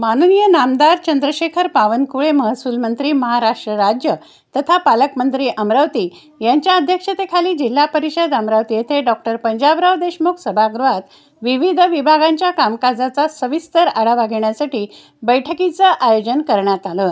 माननीय नामदार चंद्रशेखर बावनकुळे, महसूल मंत्री, महाराष्ट्र राज्य तथा पालकमंत्री अमरावती यांच्या अध्यक्षतेखाली जिल्हा परिषद अमरावती येथे डॉक्टर पंजाबराव देशमुख सभागृहात विविध विभागांच्या कामकाजाचा सविस्तर आढावा घेण्यासाठी बैठकीचं आयोजन करण्यात आलं।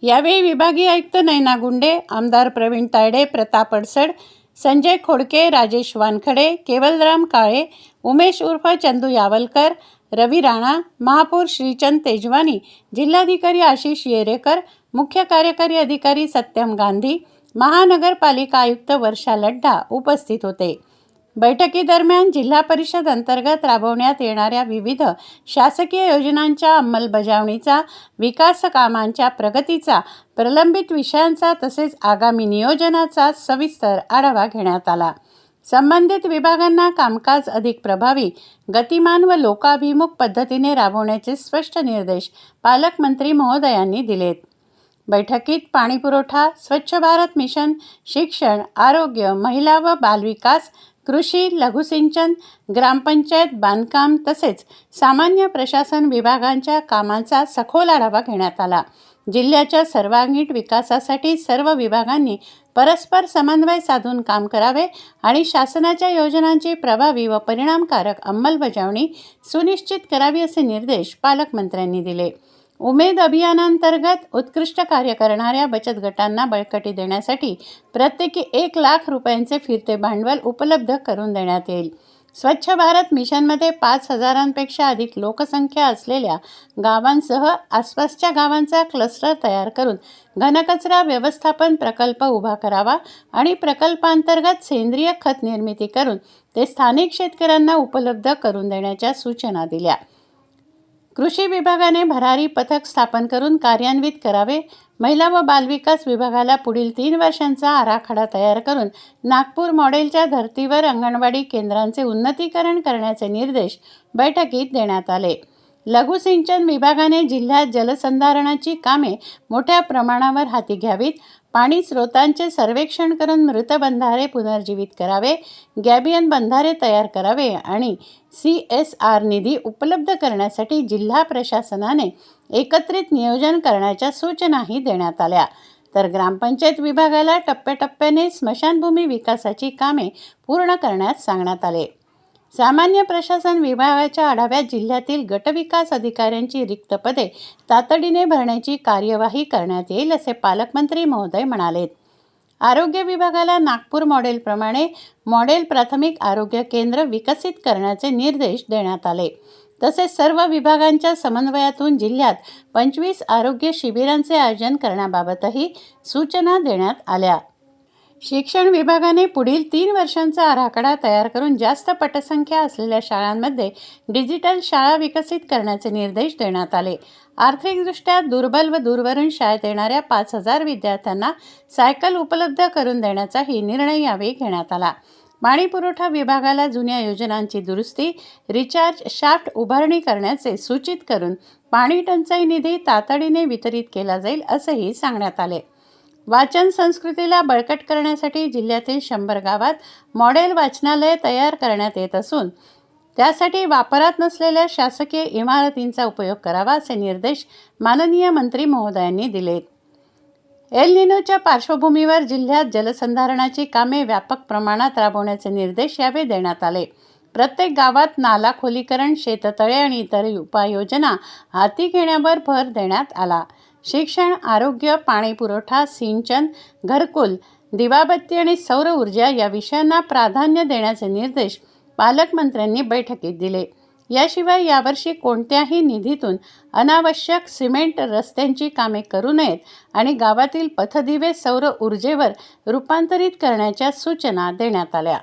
यावेळी विभागीय आयुक्त नयना गुंडे, आमदार प्रवीण तायडे, प्रताप अडसड, संजय खोडके, राजेश वानखडे, केवलराम काळे, उमेश उर्फ चंदू यावलकर, रवी राणा, महापौर श्रीचंद तेजवानी, जिल्हाधिकारी आशिष येरेकर, मुख्य कार्यकारी अधिकारी सत्यम गांधी, महानगरपालिका आयुक्त वर्षा लड्ढा उपस्थित होते। बैठकीदरम्यान जिल्हा परिषद अंतर्गत राबवण्यात येणाऱ्या विविध शासकीय योजनांच्या अंमलबजावणीचा, विकास कामांच्या प्रगतीचा, प्रलंबित विषयांचा तसेच आगामी नियोजनाचा सविस्तर आढावा घेण्यात आला। संबंधित विभागांना कामकाज अधिक प्रभावी, गतिमान व लोकाभिमुख पद्धतीने राबवण्याचे स्पष्ट निर्देश पालकमंत्री महोदयांनी दिलेत। बैठकीत पाणीपुरवठा, स्वच्छ भारत मिशन, शिक्षण, आरोग्य, महिला व बालविकास, कृषी, लघुसिंचन, ग्रामपंचायत, बांधकाम तसेच सामान्य प्रशासन विभागांच्या कामांचा सखोल आढावा घेण्यात आला। जिल्ह्याच्या सर्वांगीण विकासासाठी सर्व विभागांनी परस्पर समन्वय साधून काम करावे आणि शासनाच्या योजनांची प्रभावी व परिणामकारक अंमलबजावणी सुनिश्चित करावी असे निर्देश पालकमंत्र्यांनी दिले। उमेद अभियानांतर्गत उत्कृष्ट कार्य करणाऱ्या बचत गटांना बळकटी देण्यासाठी प्रत्येकी 1 लाख रुपयांचे फिरते भांडवल उपलब्ध करून देण्यात येईल। स्वच्छ भारत मिशनमध्ये 5,000पेक्षा अधिक लोकसंख्या असलेल्या गावांसह आसपासच्या गावांचा क्लस्टर तयार करून घनकचरा व्यवस्थापन प्रकल्प उभा करावा आणि प्रकल्पांतर्गत सेंद्रिय खत निर्मिती करून ते स्थानिक शेतकऱ्यांना उपलब्ध करून देण्याच्या सूचना दिल्या। कृषी विभागाने भरारी पथक स्थापन करून कार्यान्वित करावे। महिला व बालविकास विभागाला पुढील 3 वर्षांचा आराखडा तयार करून नागपूर मॉडेलच्या धर्तीवर अंगणवाडी केंद्रांचे उन्नतीकरण करण्याचे निर्देश बैठकीत देण्यात आले। लघुसिंचन विभागाने जिल्ह्यात जलसंधारणाची कामे मोठ्या प्रमाणावर हाती घ्यावीत, पाणी स्रोतांचे सर्वेक्षण करून मृत बंधारे पुनर्जीवित करावे, गॅबियन बंधारे तयार करावे आणि CSR निधी उपलब्ध करण्यासाठी जिल्हा प्रशासनाने एकत्रित नियोजन करण्याच्या सूचनाही देण्यात आल्या। तर ग्रामपंचायत विभागाला टप्प्याटप्प्याने स्मशानभूमी विकासाची कामे पूर्ण करण्यास सांगण्यात आले। सामान्य प्रशासन विभागाच्या आढाव्यात जिल्ह्यातील गटविकास अधिकाऱ्यांची रिक्त पदे तातडीने भरण्याची कार्यवाही करण्यात येईल असे पालकमंत्री महोदय म्हणालेत। आरोग्य विभागाला नागपूर मॉडेलप्रमाणे मॉडेल प्राथमिक आरोग्य केंद्र विकसित करण्याचे निर्देश देण्यात आले। तसेच सर्व विभागांच्या समन्वयातून जिल्ह्यात 25 आरोग्य शिबिरांचे आयोजन करण्याबाबतही सूचना देण्यात आल्या। शिक्षण विभागाने पुढील 3 वर्षांचा आराखडा तयार करून जास्त पटसंख्या असलेल्या शाळांमध्ये डिजिटल शाळा विकसित करण्याचे निर्देश देण्यात आले। आर्थिकदृष्ट्या दुर्बल व दूरवरून शाळेत येणाऱ्या 5,000 विद्यार्थ्यांना सायकल उपलब्ध करून देण्याचाही निर्णय यावेळी घेण्यात आला। पाणीपुरवठा विभागाला जुन्या योजनांची दुरुस्ती, रिचार्ज शाफ्ट उभारणी करण्याचे सूचित करून पाणी टंचाई निधी तातडीने वितरित केला जाईल असेही सांगण्यात आले। वाचन संस्कृतीला बळकट करण्यासाठी जिल्ह्यातील 100 गावात मॉडेल वाचनालय तयार करण्यात येत असून त्यासाठी वापरात नसलेल्या शासकीय इमारतींचा उपयोग करावा असे निर्देश माननीय मंत्री महोदयांनी दिलेत। एल निनोच्या पार्श्वभूमीवर जिल्ह्यात जलसंधारणाची कामे व्यापक प्रमाणात राबवण्याचे निर्देश यावेळी देण्यात आले। प्रत्येक गावात नाला खोलीकरण, शेततळे आणि इतर उपाययोजना हाती घेण्यावर भर देण्यात आला। शिक्षण, आरोग्य, पाणीपुरवठा, सिंचन, घरकुल, दिवाबत्ती आणि सौर ऊर्जा या विषयांना प्राधान्य देण्याचे निर्देश पालकमंत्र्यांनी बैठकीत दिले। याशिवाय यावर्षी कोणत्याही निधीतून अनावश्यक सिमेंट रस्त्यांची कामे करू नयेत आणि गावातील पथदिवे सौर ऊर्जेवर रूपांतरित करण्याच्या सूचना देण्यात आल्या।